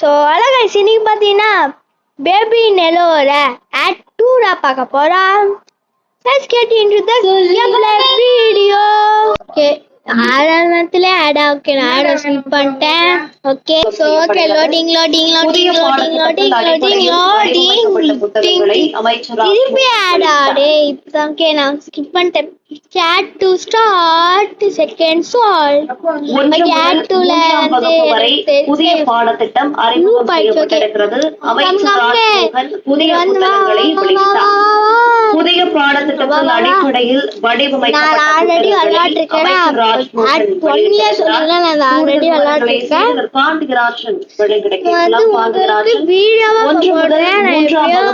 So அழகா இன்னைக்கு பார்த்தீங்கன்னா பேபி நெலோட ஆட் 2 பார்க்க போறோம். Let's get into the video. Okay. ஆரம்பத்துல ஆடா ஓகே நான் ஆட ஸ்கிப் பண்ணிட்டேன். ஓகே சோ ஓகே லோடிங் திருப்பி ஆடா டேய் இப்போ ஓகே நான் ஸ்கிப் பண்ணிட்டேன். chat to start second solve chat to ல வந்து புதிய பாடத்திட்டம் அறிமுகம் செய்யப்பட்டிருக்கிறது. அமைச்சர் ராஜ்மோகன் புதிய புத்தகங்களை வெளியிட்டார். புதிய பாடத்திட்டத்தின் அடிப்படையில் வடிவமைக்கப்பட்ட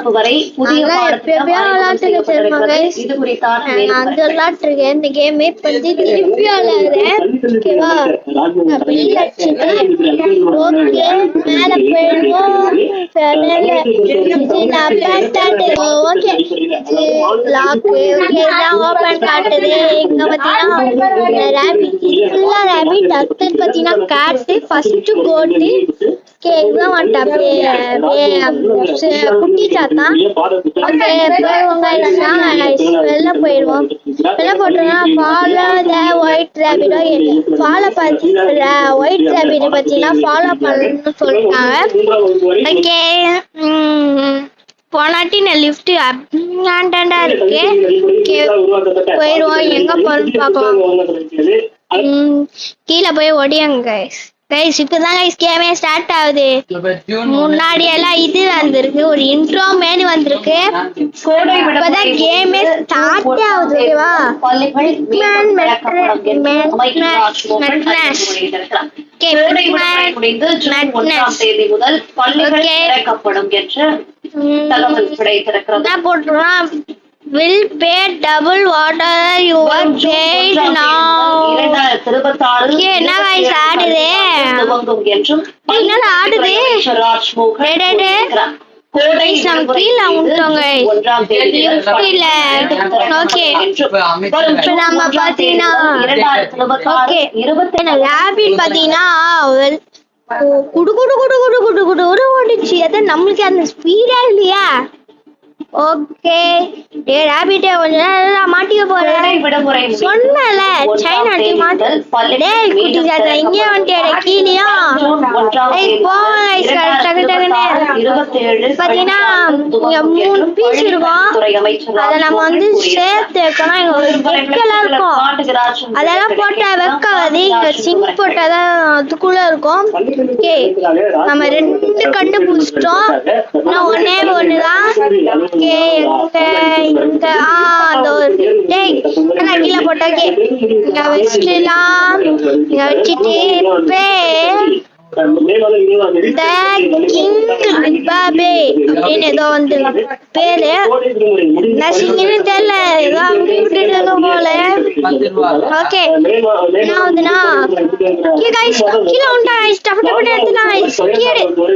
வரை புதிய பாடத்திட்டம் இது குறித்தான இந்த கேம் ஓபன் காட்டுது. இங்க பாத்தீங்கன்னா ரேபிட் அடுத்து பாத்தீங்கன்னா கேட் ஃபர்ஸ்ட் கோட்டு கேக்லாம் குட்டி சாத்தா வெளில போயிடுவோம். வெளில போட்டோம்னா follow the white Rapido follow பண்ணி ஒயிட் ரேபிட் பாத்தீங்கன்னா ஃபாலோ பண்ணணும்னு சொல்லிட்டாங்க. ஓகே போனாட்டி நான் லிஃப்ட் அப்டாண்டா இருக்கு போயிடுவோம். எங்க போறோம்னு பார்க்கலாம். கீழே போய் ஓடியாங்க கைஸ். கைஸ் இப்பதான் கைஸ் கேமே ஸ்டார்ட் ஆகுது. முன்னாடி எல்லாம் இது வந்திருக்கு ஒரு இன்ட்ரோ மாரி வந்திருக்கு. இப்பதான் கேமே ஸ்டார்ட் ஆகுது. ஓகேவா will pay double whatever you are paid now. 2026 என்ன guys ஆடுது என்னடா ஆடுது கோடை கீழே விட்டோங்க. ஓகே நம்ம பாத்தீங்கன்னா ஓகே ரேபிட் பாத்தீங்கன்னா குடு குடு குடு குடு குடு குடு குடு ஓடிச்சு. அது நம்மளுக்கு அந்த ஸ்பீடா இல்லையா? ஓகே டே ரேபிட்டே கொஞ்ச நேரம் மாட்டிக்க போறேன் சொன்னல சைனா டீம் டேய் குட்டி ஜாதா இங்க வந்துட்டே கீழியா ஏய் போய் டக்கு டக்குனே 27 பாத்தீனா இங்க 3 பீஸ் இருக்கும். அத நம்ம வந்து சேர்த்து வைக்கணும். இங்க வெக்கல இருக்கும் அதெல்லாம் போட்டா வெக்காது. இங்க சிங்க் போட்டாத அதுக்குள்ள இருக்கும். ஓகே நம்ம 2 கண்டுபிடிச்சிட்டோம். இன்னும் ஒண்ணுதான் கீழே போட்டாக்கே இங்க வச்சுலாம் இங்க வச்சுட்டு ஏதோ வந்து பேரு நசிங்கன்னு தெரியல ஏதோ போல. ஓகே என்ன வந்துன்னா கீழே உண்டா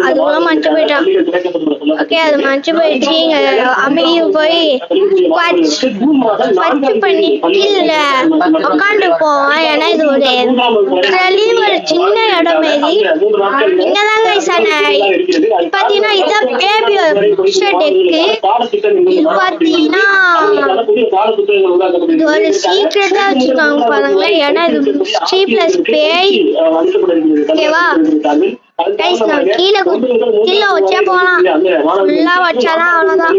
அது கூட மஞ்சு போயிட்டான். ஓகே அது மஞ்சு போயிடுச்சு. அமைதியும் போய் பண்ணி கீழே உட்காந்துருப்போம். ஏன்னா இது ஒரு சின்ன இடம் மாரி இங்கதான் பாத்தீங்கன்னா இதான் பேபி டெக்கு. இது பாத்தீங்கன்னா இது ஒரு சீக்ரெட்டா வச்சிருக்காங்க பாருங்களேன். ஏன்னா இது ஸ்ட்ரீப்லெஸ் பேய். ஓகேவா கைஸ் நான் கீழே வச்சா போலாம். ஃபுல்லா வச்சாதான் அவ்வளவுதான்.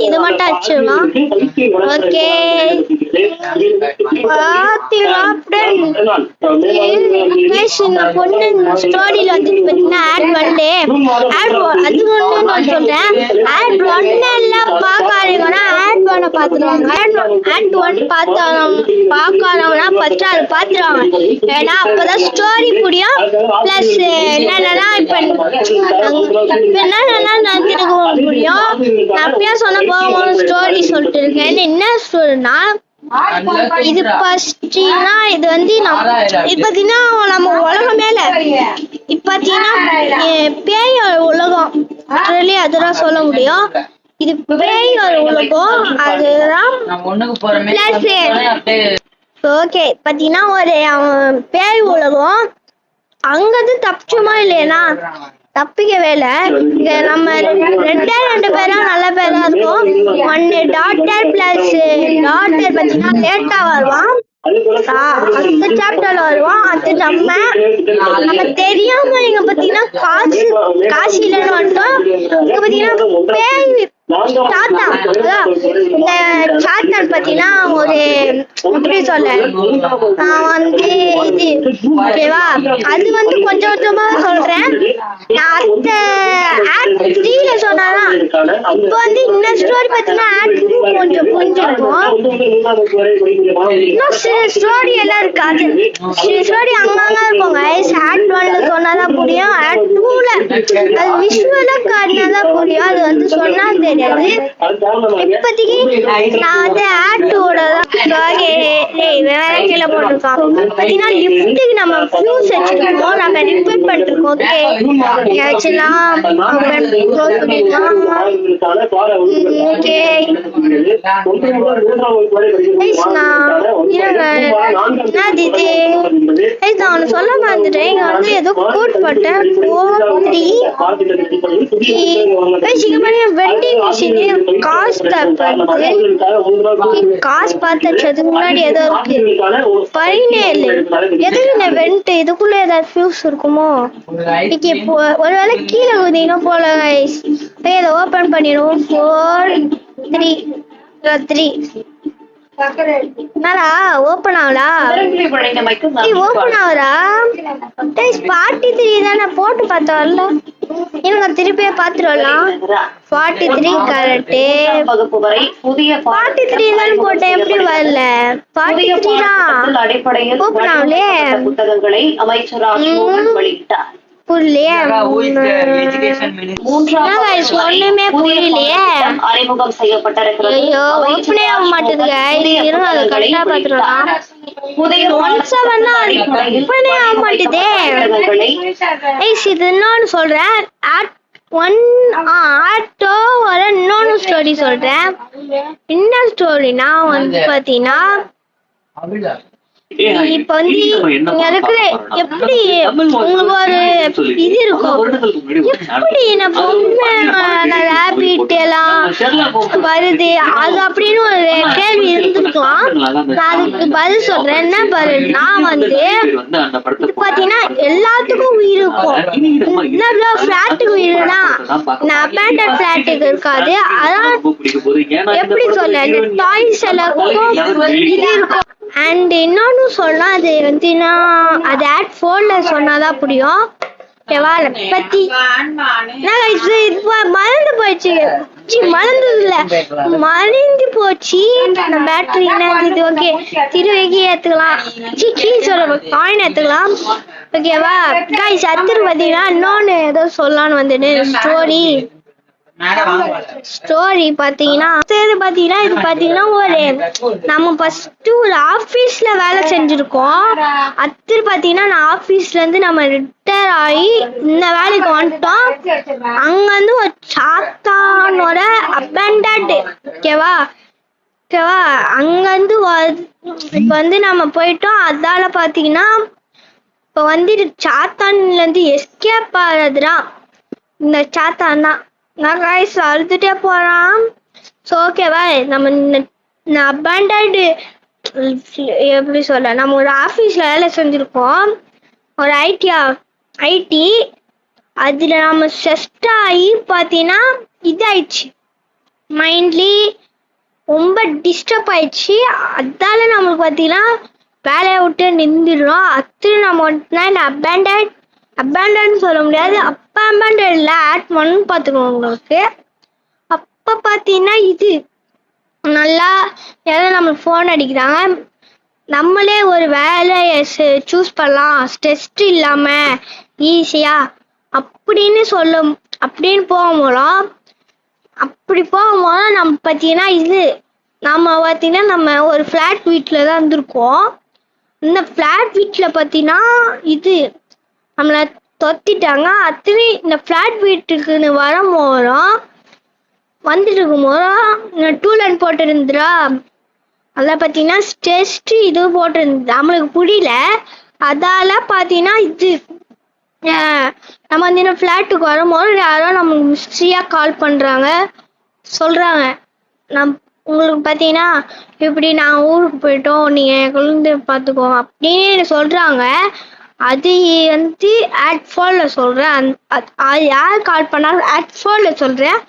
இது மட்டும் வச்சிடலாம். ஓகே இந்த பொண்ணு ஸ்டோரியில வந்து பாத்தீங்கன்னா ஆட் ஒன்னு அது ஒண்ணு சொல்றேன். ஆட் ஒன்னு எல்லாம் பாக்காதீங்கன்னா ஆட் ஒன்ன பாத்துருவாங்க. ஆட் ஒன் பாக்காதவங்கன்னா ஃபர்ஸ்ட் அது பாத்துருவாங்க. ஏன்னா அப்பதான் ஸ்டோரி புரியும். பிளஸ் என்னன்னா இப்ப என்னன்னா நடந்துருக்க முடியும். நான் அப்பயே சொன்ன போகும்போது ஸ்டோரி சொல்லிட்டு இருக்கேன். என்ன ஸ்டோரினா இது ஃபர்ஸ்ட்னா இது வந்து இது பாத்தீங்கன்னா நம்ம உலகம் மேல இப்ப பாத்தீங்கன்னா பேய் உலகம் அதுதான் சொல்ல முடியும். இது பேய் உலகம் அதுதான். ஓகே பாத்தீங்கன்னா ஒரு பேய் உலகம் அங்கது தப்பிச்சோமா இல்லையா? தப்பிக்கவே இல்லை. இங்க நம்ம ரெண்டு பேரும் நல்ல பேரா இருக்கும். ஒன்னு டாக்டர் பிளஸ் டாக்டர் பாத்தீங்கன்னா லேட்டா வருவான், அடுத்த சாப்டர்ல வருவான். அது நம்ம தெரியாம இங்க பாத்தீங்கன்னா காசு இல்லைன்னு வந்துட்டோம். இங்க பாத்தீங்கன்னா பேய் சாத்தா, இந்த சாத்தான் பாத்தீங்கன்னா ஒரு எப்படி சொல்ல, நான் வந்து இது ஓகேவா, அது வந்து கொஞ்சம் கொஞ்சமா சொல்றேன். நான் அடுத்த ஆக்ட் 3ல சொன்னாதான். இப்போ வந்து இந்த ஸ்டோரி பாத்தீங்கன்னா ஆக்ட் 2 கொஞ்சம் புரிஞ்சிருக்கும். இன்னும் சில ஸ்டோரி எல்லாம் இருக்காது, சில ஸ்டோரி அங்கங்க இருக்கும். ஆக்ட் 1ல சொன்னாதான் புரியும், ஆக்ட் 2ல அது விஷுவலா காட்டினாதான் புரியும். அது வந்து சொன்னா தெரியாது. இப்போதைக்கு நான் வந்து ஆக்டோட வேற கீழே போட்டிருக்கான். பாத்தீங்கன்னா லிப்டுக்கு நம்ம ஃபியூஸ் வச்சிருக்கோம், நம்ம ரிப்பேர் பண்ணிருக்கோம். ஓகே வச்சுலாம் ஓகே. நான் சொல்ல மறந்துட்டேன். இங்க வந்து ஏதோ கோட் போட்டேன், வெண்டிங் மிஷின் காசு காசு பார்த்ததுக்கு முன்னாடி ஏதோ இருக்கு, பதினேழு எதுக்கு வெண்ட், இதுக்குள்ள ஏதாவது ஃபியூஸ் இருக்குமோ? ஒருவேளை கீழே குதினா போல. இதை ஓபன் பண்ணிடுவோம். 4 3 3 என்னடா ஓபன் ஆகுதா? ஓபன் ஆகுதா? பார்ட்டி 3 தானே போட்டு பார்த்தோம்ல, எனக்கு திருப்பியே பாத்துருவலாம். 43 கரெக்ட். 43 தான் போட்டேன், எப்படி வரல? 43 தான் ஓபன் ஆகலே. புரியலையே, ஒண்ணுமே புரியலையே. அறிமுகம் செய்யப்பட்டிருக்கிறது. ஐயோ ஓப்பனே ஆக மாட்டேதுங்க. இருங்க அதை கரெக்டா பாத்துருவாங்க. 17 ஓப்பனே ஆக மாட்டேதே. இது இன்னொன்னு சொல்றேன், ஆட்டோ வர இன்னொன்னு ஸ்டோரி சொல்றேன். என்ன ஸ்டோரினா வந்து பாத்தீங்கன்னா, இப்ப வந்து இங்க இருக்கிற எப்படி உங்களுக்கு ஒரு இது இருக்கும், எப்படி நம்ம ரேபிட் எல்லாம் வருது அது அப்படின்னு ஒரு கேள்வி இருந்திருக்கலாம். நான் அதுக்கு பதில் சொல்றேன். என்ன பதில்? நான் வந்து இது பாத்தீங்கன்னா எல்லாத்துக்கும் உயிர் இருக்கும். என்ன பிளாட்டுக்கு உயிர்னா நான் அபேண்டட் பிளாட்டுக்கு இருக்காது. அதான் எப்படி சொல்ல, இந்த டாய்ஸ் எல்லாருக்கும் இது இருக்கும். அண்ட் இன்னொன்னு சொன்னா அது வந்து அது ஆட் 4ல சொன்னாதான் புரியும். பத்தி மறந்து போச்சு, மறந்தது இல்ல மறைந்து போச்சு. பேட்டரி என்ன? ஓகே திருவைக்கு ஏத்துக்கலாம், கீ சொல்ல காயின் ஏத்துக்கலாம். ஓகேவா கைஸ், அடுத்து பாத்தீங்கன்னா இன்னொன்னு ஏதோ சொல்லலான்னு வந்துட்டு ஸ்டோரி பாத்தீங்கன்னா இது பாத்தீங்கன்னா ஒரு நம்ம ஃபர்ஸ்ட் ஒரு ஆபீஸ்ல வேலை செஞ்சிருக்கோம். அடுத்து பாத்தீங்கன்னா நான் ஆபீஸ்ல இருந்து நம்ம ரிட்டையர் ஆகி இந்த வேலைக்கு வந்துட்டோம். அங்க வந்து ஒரு சாத்தானோட அபேண்டட் ஓகேவா அங்க வந்து இப்ப வந்து நம்ம போயிட்டோம். அதால பாத்தீங்கன்னா இப்ப வந்து சாத்தான்ல இருந்து எஸ்கேப் ஆகுறதுதான் இந்த சாத்தான் தான். நான் கைஸ் அழுதுட்டே போறான். ஸோ ஓகேவா, நம்ம அபேண்டட் எப்படி சொல்ல, நம்ம ஒரு ஆஃபீஸில் வேலை செஞ்சுருக்கோம், ஒரு ஐடி. அதில் நம்ம செஸ்ட் ஆகி பார்த்தீங்கன்னா இதாயிடுச்சு, மைண்ட்லி ரொம்ப டிஸ்டர்ப் ஆயிடுச்சு. அதால நம்மளுக்கு பார்த்தீங்கன்னா வேலையை விட்டு நின்றுடுறோம். அது நம்ம இந்த அபேண்டட் சொல்ல முடியாது, அபேண்டட் இல்லை ஆட் 1 பார்த்துக்கணும் உங்களுக்கு. அப்போ பார்த்தீங்கன்னா இது நல்லா யாரும் நம்மளுக்கு ஃபோன் அடிக்கிறாங்க, நம்மளே ஒரு வேலையை சூஸ் பண்ணலாம் ஸ்ட்ரெஸ் இல்லாமல் ஈஸியாக அப்படின்னு போகும்போது நம்ம பார்த்தீங்கன்னா நம்ம ஒரு ஃப்ளாட் வீட்டில் தான் இருந்திருக்கோம். இந்த ஃப்ளாட் வீட்டில் பார்த்தீங்கன்னா நம்மளை தொத்திட்டாங்க. அத்தனை இந்த ஃப்ளாட் வீட்டுக்குன்னு வந்துட்டு இருக்கும்போது டூலன் போட்டுருந்துடா. அதில் பார்த்தீங்கன்னா ஸ்டெஸ்ட் இது போட்டிருந்தது, நம்மளுக்கு புரியல. அதால பார்த்தீங்கன்னா நம்ம வந்து இன்னும் ஃப்ளாட்டுக்கு வரும்போது யாரோ நமக்கு மிஸ்ட்ரியாக கால் பண்ணுறாங்க, சொல்கிறாங்க உங்களுக்கு பார்த்தீங்கன்னா இப்படி நான் ஊருக்கு போயிட்டோம், நீங்கள் என் குழந்தை பார்த்துக்கோங்க அப்படின்னு சொல்கிறாங்க. அது வந்து ஆட் ஃபோனில் சொல்கிறேன், அது யார் கால் பண்ணாலும் ஆட் ஃபோனில் சொல்கிறேன்,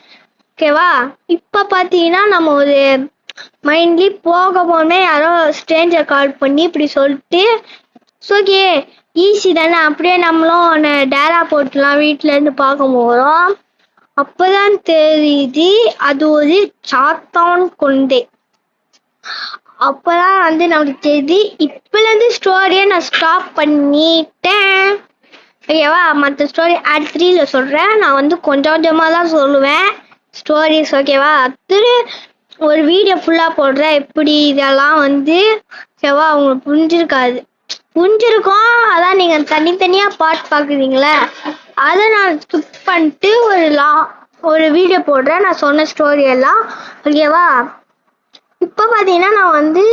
ஓகேவா? இப்போ பார்த்தீங்கன்னா நம்ம ஒரு மைண்ட்லி போக போனே யாரோ ஸ்ட்ரேஞ்சர் கால் பண்ணி இப்படி சொல்லிட்டு ஓகே ஈஸி தானே, அப்படியே நம்மளும் டேரா போட்டுலாம் வீட்டிலேருந்து பார்க்க போகிறோம். அப்போதான் தெரியுது அது ஒரு சாத்தான் குழந்தை. அப்போதான் வந்து நம்மளுக்கு தெரியுது. இப்போலேருந்து ஸ்டோரியை நான் ஸ்டாப் பண்ணிட்டேன், ஓகேவா? மற்ற ஸ்டோரி ஆட் 3ல சொல்கிறேன். நான் வந்து கொஞ்சம் கொஞ்சமாக தான் சொல்லுவேன் ஸ்டோரிஸ், ஓகேவா? அது ஒரு வீடியோ ஃபுல்லாக போடுறேன். இப்படி இதெல்லாம் வந்து ஓகேவா உங்களுக்கு புரிஞ்சிருக்கும். அதான் நீங்கள் தனித்தனியாக பார்ட் பார்க்குறீங்களே, அதை நான் ஸ்கிப் பண்ணிட்டு ஒரு வீடியோ போடுறேன் நான் சொன்ன ஸ்டோரி எல்லாம், ஓகேவா? இப்போ பார்த்தீங்கன்னா நான் வந்து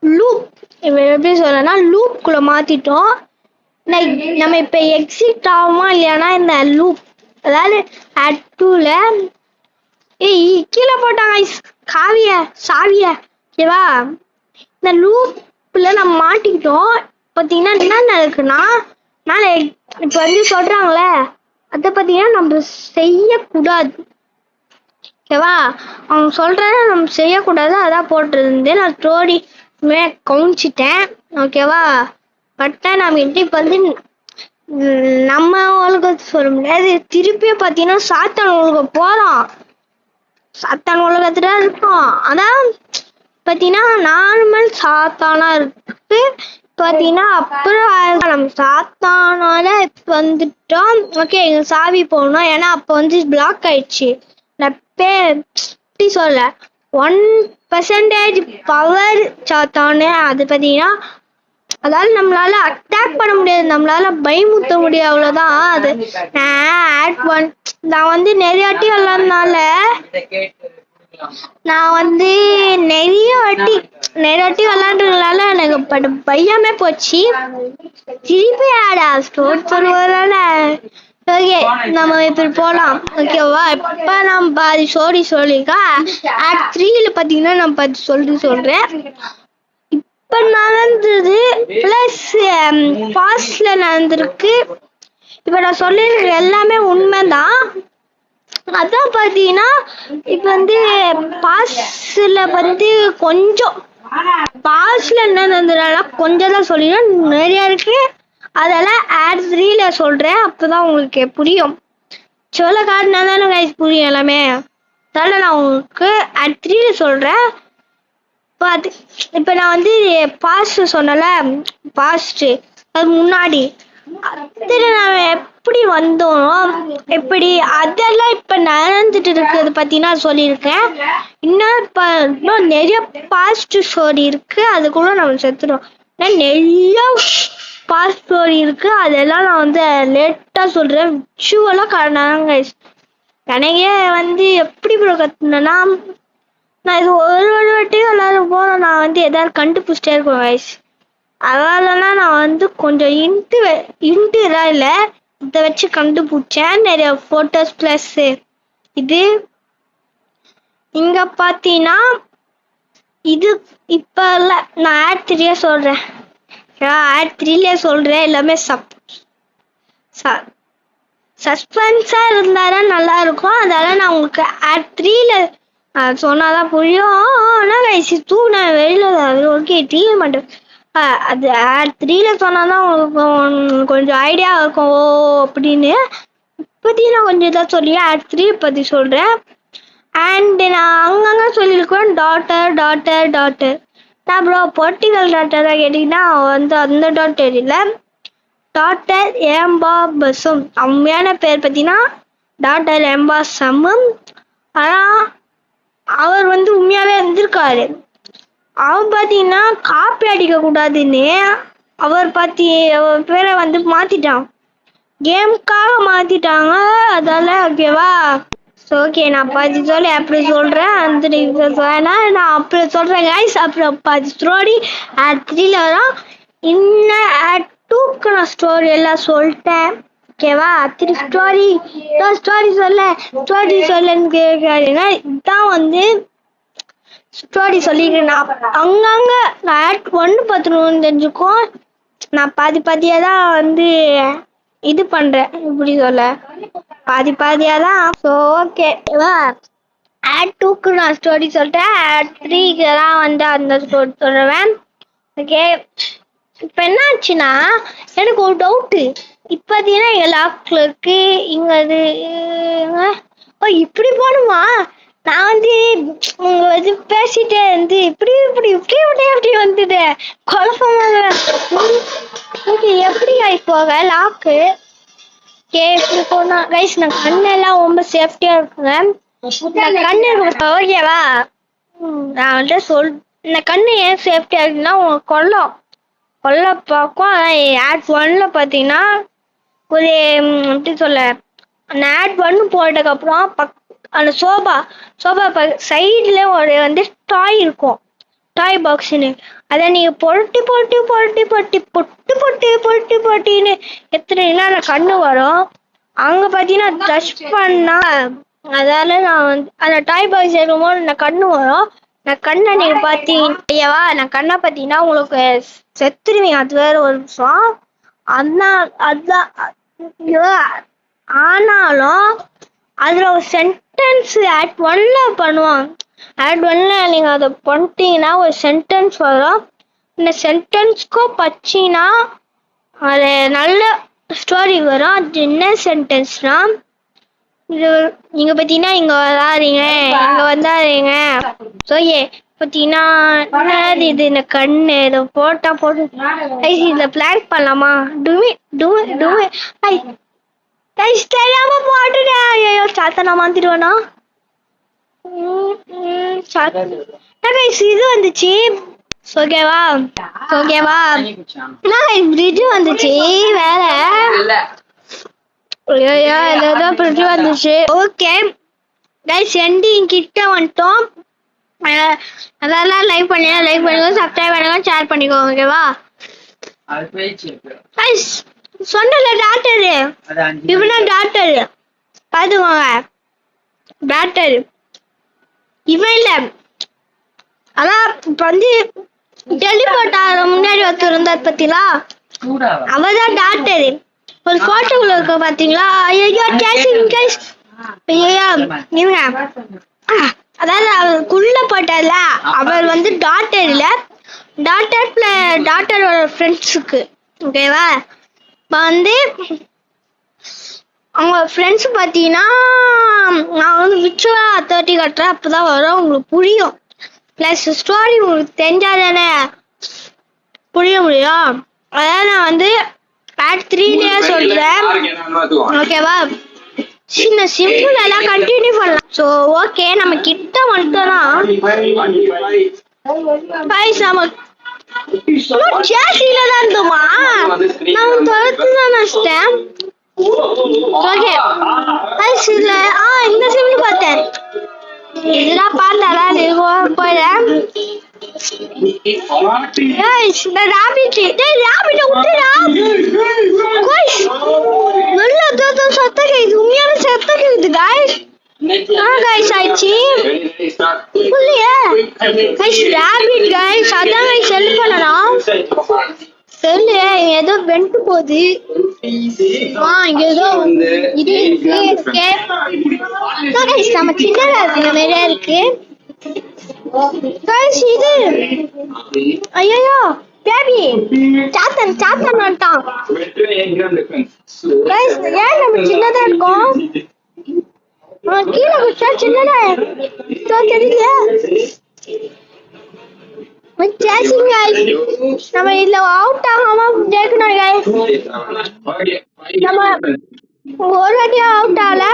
லூப் எப்படி சொல்லனா லூப்குள்ளே மாற்றிட்டோம். நம்ம இப்போ எக்ஸிட் ஆகுமா இல்லையானா இந்த லூப், அதாவது ஆட் 2ல கீழே போட்டாங்க சாவிய, ஓகேவா? இந்த லூப்ல நம்ம மாட்டிக்கிட்டோம். பார்த்தீங்கன்னா என்ன நடக்குன்னா, மேலே இப்போ வந்து சொல்றாங்களே அதை பார்த்தீங்கன்னா நம்ம செய்யக்கூடாது, ஓகேவா? அவங்க சொல்றத நம்ம செய்யக்கூடாது, அதான் போட்டிருந்து நான் ஸ்டோரி கவுனிச்சிட்டேன், ஓகேவா? பட் நம்ம இப்போ வந்து நம்ம உலகத்தை சொல்ல முடியாது. திருப்பியும் பார்த்தீங்கன்னா சாத்தான் உலகம் போகிறோம், சாத்தான் உலகத்துல இருக்கும். அதான் பார்த்தீங்கன்னா நார்மல் சாத்தானா இருக்கு. பார்த்தீங்கன்னா அப்புறம் நம்ம சாத்தானால இப்போ வந்துட்டோம். ஓகே எங்க சாவி போகணும், ஏன்னா அப்போ வந்து பிளாக் ஆயிடுச்சு. எப்படி சொல்ல 1% பவர் சாத்தானு. அது பார்த்தீங்கன்னா அதாவது நம்மளால அட்டாக் பண்ண முடியாது, நம்மளால பயமுத்த முடியாது, அவ்வளோதான். அது நான் வந்து நிறைய வாட்டி விளாட்னால நான் வந்து நிறைய வாட்டி விளாண்டுறதுனால எனக்கு பயமே போச்சு. திருப்பி ஸ்டோரி சொல்லுவதால ஓகே நம்ம இப்படி போகலாம், ஓகேவா? இப்போ நம்ம பாதி ஸ்டோரி சொல்லியிருக்கா. ஆட் 3ல பார்த்தீங்கன்னா நம்ம பாதி சொல்கிறேன். இப்போ நடந்தது ப்ளஸ் பாஸ்ட்ல நடந்திருக்கு. இப்போ நான் சொல்லியிருக்கிற எல்லாமே உண்மைதான். அதான் பார்த்தீங்கன்னா இப்போ வந்து பாஸ்ட்ல வந்து கொஞ்சம் பாஸ்ட்ல என்ன நடந்ததுனால கொஞ்சம் தான் சொல்லிடுறேன், நிறையா இருக்கு. அதெல்லாம் ஆட் 3ல சொல்கிறேன், அப்போதான் உங்களுக்கு புரியும். சொல்ல காட்டினா தானே கைஸ் புரியும் எல்லாமே. அதனால் நான் உங்களுக்கு ஆட் 3ல சொல்கிறேன். இப்போ நான் வந்து பாஸ்ட் சொன்னல, பாஸ்ட் அது முன்னாடி நம்ம எப்படி வந்தோம் எப்படி அதெல்லாம் இப்போ நடந்துட்டு இருக்கிறது பார்த்தீங்கன்னா சொல்லியிருக்கேன். இன்னும் நிறைய பாஸ்ட் ஸ்டோரி இருக்கு, அதுக்குள்ள நம்ம செத்துடும். நிறைய பாஸ்ட் ஸ்டோரி இருக்கு, அதெல்லாம் நான் வந்து லேட்டாக சொல்கிறேன். விஷுவலாக காரணங்க எனக்கே வந்து எப்படி கற்றுனா நான் இது ஒரு வாட்டியும் எல்லாரும் போகிறோம், நான் வந்து எதாவது கண்டுபிடிச்சிட்டே இருக்கேன் கைஸ். அதனாலலாம் நான் வந்து கொஞ்சம் இன்ட்டு எல்லாம் இல்லை, இதை வச்சு கண்டுபிடிச்சேன் நிறைய ஃபோட்டோஸ். ப்ளஸ் இது இங்கே பார்த்தீங்கன்னா இது இப்போ இல்லை, நான் ஆட் 3ல சொல்கிறேன். ஆட் 3ல சொல்கிறேன் எல்லாமே சஸ்பென்ஸாக இருந்தாலும் நல்லா இருக்கும். அதனால நான் உங்களுக்கு ஆட் 3ல சொன்னாதான் புரியும். ஆனால் கைஸ் நான் வெளியில் ஓகே டிவி மாட்டேன். அது ஆட் 3ல சொன்னாதான் உங்களுக்கு கொஞ்சம் ஐடியா இருக்கும் ஓ அப்படின்னு. இப்போதைக்கு நான் கொஞ்சம் இதாக சொல்லி ஆட் 3 பற்றி சொல்கிறேன். அண்டு நான் அங்கங்கே சொல்லியிருக்கேன் டாட்டர். நான் ப்ரோ பொலிட்டிக்கல் டாட்டராக கேட்டிங்கன்னா வந்து அந்த டாட்டர் இல்லை, டாக்டர் ஏம்பா பசும். உண்மையான பேர் பார்த்தீங்கன்னா டாக்டர் ஏம்பா சம்மும். ஆனால் அவர் வந்து உண்மையாகவே இருந்திருக்காரு. அவன் பார்த்தீங்கன்னா காப்பி அடிக்கக்கூடாதுன்னு அவர் பேரை வந்து மாற்றிட்டான், கேமுக்காக மாற்றிட்டாங்க. அதால ஓகேவா? ஓகே நான் பாதி சொல்லி அப்படி சொல்கிறேன், அந்த நான் அப்படி சொல்கிறேன் கைஸ். அப்புறம் பாதி ஸ்டோரி ஆட் 3ல வரும். இன்னும் ஆட் டூக்கு நான் ஸ்டோரி எல்லாம் சொல்லிட்டேன். ஓகேவா? திரு ஸ்டோரி சொல்லுன்னு கேட்காதீங்க. இதுதான் வந்து ஸ்டோரி சொல்லிக்கிறேன். அங்கங்க நான் ஆக்ட் 1 பார்த்துருவோம் தெரிஞ்சுக்கும். நான் பாதியா தான் வந்து இது பண்றேன். இப்படி சொல்ல பாதியா தான். ஸோ ஓகேவா? ஆட் 2க்கு நான் ஸ்டோரி சொல்லிட்டேன். ஆட் 3க்கு தான் வந்து அந்த ஸ்டோரி சொல்லுவேன். ஓகே, இப்போ என்ன ஆச்சுன்னா எனக்கு ஒரு டவுட்டு. இப்போ பார்த்தீங்கன்னா எங்க லாக்ல இருக்கு. இங்க அது ஓ இப்படி போகணுமா? நான் வந்து உங்க வந்து பேசிட்டே வந்து இப்படி வந்துட்டேன். குழப்பமாக எப்படி கைஸ் போக லாக்கு? ஓகே, இப்படி போனா கைஸ் நான் கண்ணெல்லாம் ரொம்ப சேஃப்டியா இருக்குங்க. கண்ணு ஓகேவா? நான் வந்து இந்த கண்ணு ஏன் சேஃப்டியா இருக்குன்னா உங்களுக்கு கொல்ல பார்க்கும். ஆட் 1ல பார்த்தீங்கன்னா ஒரு எப்படி சொல்ல, அந்த ஆட் 1 போட்டதுக்கப்புறம் அந்த சோபா சைடில் ஒரு வந்து டாய் இருக்கும், டாய் பாக்ஸ்ன்னு. அதை நீங்கள் பொட்டின்னு எத்தனைன்னா அந்த கண்ணு வரும். அங்கே பார்த்தீங்கன்னா டச் பண்ணா அதால நான் வந்து அந்த டாய் பாக்ஸ் இருக்கும்போது அந்த கண்ணு வரும். நான் கண்ணை நீங்க பார்த்தீங்கவா? நான் கண்ணை பார்த்தீங்கன்னா உங்களுக்கு செத்துருவீங்க. அது வேற ஒரு விஷயம். ஆனாலும் அதுல ஒரு சென்டென்ஸ் ஆட் 1ல பண்ணுவாங்க. ஆட் 1ல நீங்க அதை பண்ணிட்டீங்கன்னா ஒரு சென்டென்ஸ் வரும். இந்த சென்டென்ஸ்க்கும் பச்சின்னா அது நல்ல ஸ்டோரி வரும். அது என்ன சென்டென்ஸ்னா, இது நீங்க பார்த்தீங்கன்னா இங்க வந்தாதீங்க. ஸோ பார்த்தீங்கன்னா இது இந்த கண்ணு இதை போட்டு இதில் பிளான் பண்ணலாமா? தெரியாம போட்டுட்டேன். ஐயோ சாத்தனா மாத்திடுவேனா? இது வந்துச்சு. ஓகேவா? ஃப்ரிட்ஜ் வந்துச்சு வேற. ஃப்ரிட்ஜ் வந்துச்சு. ஓகே கைஸ், எண்டிங் கிட்ட வந்துட்டோம். அதெல்லாம் லைக் பண்ணுங்க, சப்ஸ்கிரைப் பண்ணுங்க, ஷேர் பண்ணிக்கோங்க. ஓகேவா? கைஸ் சொன்னல டாக்டர் இவனா டாக்டர் பாத்துக்கோங்க. டாக்டர் இவன் இல்ல, அதான் இப்ப வந்து டெலிபோர்ட் ஆகிற முன்னாடி ஒருத்தர் இருந்தார் பத்திலா, அவதான் டாக்டர். ஒரு போட்டோக்குள்ள இருக்க பாத்தீங்களா? ஐயோ கைஸ், ஐயோ இருங்க. அதாவது அவருக்குள்ள போட்டல அவர் வந்து டாக்டர் இல்ல, டாக்டரோட ஃப்ரெண்ட்ஸுக்கு. ஓகேவா? வந்து அவங்க ஃப்ரெண்ட்ஸ் பார்த்தீங்கன்னா நான் வந்து விச்சுவலா 30 கட்டுறேன். அப்போதான் வரும், உங்களுக்கு புரியும். ப்ளஸ் ஸ்டோரி உங்களுக்கு தெரிஞ்சாதானே புரிய முடியும். அதாவது நான் வந்து பார்ட் 3லயே சொல்றேன். ஓகேவா? இந்த சிம்பிள் எல்லாம் கண்டினியூ பண்ணலாம். ஸோ ஓகே, நம்ம கிட்ட வந்துட்டோம்னா நம்ம சேசில தான் இருந்தோமா? நான் தொடர்ந்து தான் நினைச்சிட்டேன். ஓகே இந்த சிம்பிள் பார்த்தேன். இதெல்லாம் பார்த்தாரா போயிடேன். சத்தம் கேக்குது, உண்மையான சத்தம் கேக்குது கைஸ். ஆயிடுச்சு அதான் செல் பண்ணலாம். செல்லு ஏதோ வெண்ட் போகுது. இங்க ஏதோ இது நம்ம சின்னதா இருக்கு, நிறைய இருக்கு. இது ஐயோ பேபி சாத்தன் வந்துட்டான். ஏன் நம்ம சின்னதா இருக்கோம்? கீழே குச்சா சின்னதா தெரியலையா? நம்ம இதுல அவுட் ஆகாம ஜெயிக்கணும் guys. நம்ம ஒரு வாட்டியா அவுட் ஆகல.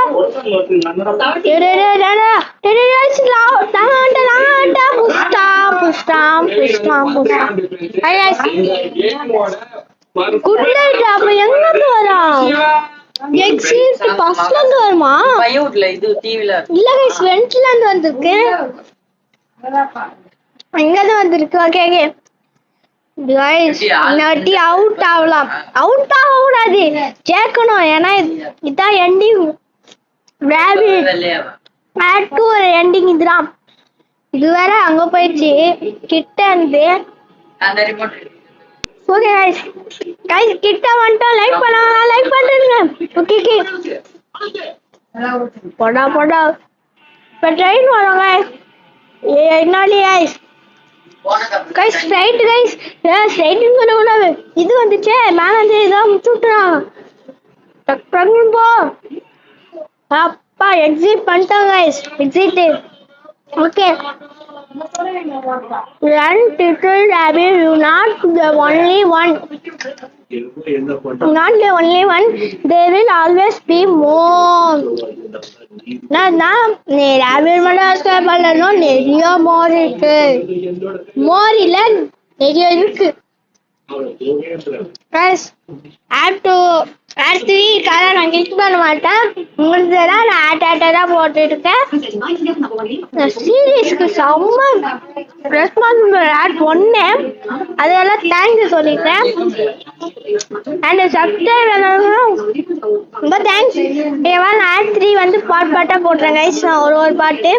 அப்ப எங்க இருந்து வரும்? பஸ்ல இருந்து வருமா? இல்ல கைஸ், வெண்ட்ல இருந்து வந்திருக்கு. இங்கதான் வந்திருக்கு. ஓகே guys இந்த வாட்டி அவுட் ஆகலாம். அவுட் ஆகக்கூடாது, ஜெயிக்கணும். ஏன்னா இதான் எண்டிங். ரேபிட் ஆட் 2 ஒரு எண்டிங் இதுதான். இது வேற அங்க போயிடுச்சு கிட்ட இருந்து. ஓகே गाइस கிட்ட வந்துட்டோம். லைக் பண்ணுங்க, லைக் பண்ணுங்க. ஓகே போடா இப்ப ட்ரெயின் வரும் guys. என்னாலே guys ஸ்ட்ரைட் guys ஸ்ட்ரைட்னு சொல்லக்கூடாது. இது வந்துச்சே மேல வந்து இதான் முச்சுட்டுறாங்க. டக்குனு போ. அப்பா எக்ஸிட் பண்ணிட்டோம் guys. Exit. Okay run title rabbit, you not the only one. Not the only one, there will always be more. நான் rabbit மட்டும் பண்ணணும். நிறைய more இருக்கு. more இல்ல நிறைய இருக்கு guys. add 3 கலர் நான் கிளிக் பண்ண மாட்டேன். உங்களுக்கு நான் ஆட்டா போட்டு இருக்கேன். சீரீஸ்க்கு செம்ம ரெஸ்பான்சிபிள் ஆட் 1 அதெல்லாம் தேங்க்யூ சொல்லிட்டேன். அண்ட் சப்ஸ்கிரைப் ரொம்ப தேங்க்ஸ். ஆட் 3 வந்து பாட்டா போட்டுறேன் கைஸ். நான் ஒரு பாட்டு